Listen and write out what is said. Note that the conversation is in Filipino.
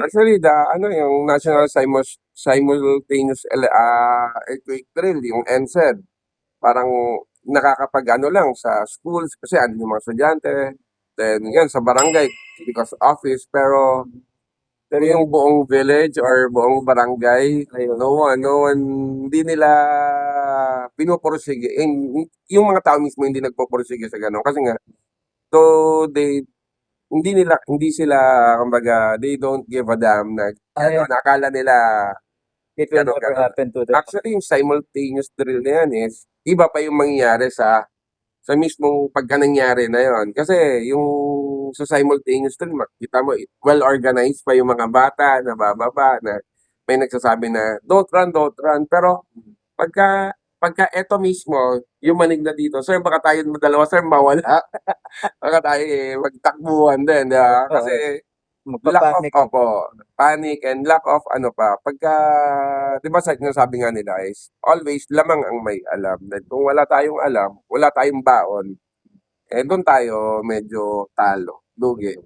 Actually, yung National Simultaneous Earthquake Drill, yung NSED, parang nakakapag-ano lang sa schools kasi ano yung mga estudyante, then yan sa barangay because office, pero yung buong village or buong barangay, Ayun. no one, hindi nila pinupursige. Yung mga tao mismo hindi nagpupursige sa ganun. Kasi nga, so hindi sila, kumbaga, they don't give a damn na, Ayun. akala nila, It will gano'n, never gano'n. happen to them. Actually, yung simultaneous drill na yan is, iba pa yung mangyayari sa mismong pagka nangyari na yon. Kasi yung sa simultaneous drill, makikita mo, well-organized pa yung mga bata na bababa, na may nagsasabi na, don't run. Pero pagka eto mismo, yung manig na dito, sir, baka tayo dalawa, sir, mawala. Baka tayo magtakbuhan din, di ba? Oo, Kasi lack of, magpa-panic. opo, panic and lack of ano pa, pagka, di ba sabi nga nila is, always lamang ang may alam. Dahil kung wala tayong alam, wala tayong baon, eh doon tayo medyo talo, lugi.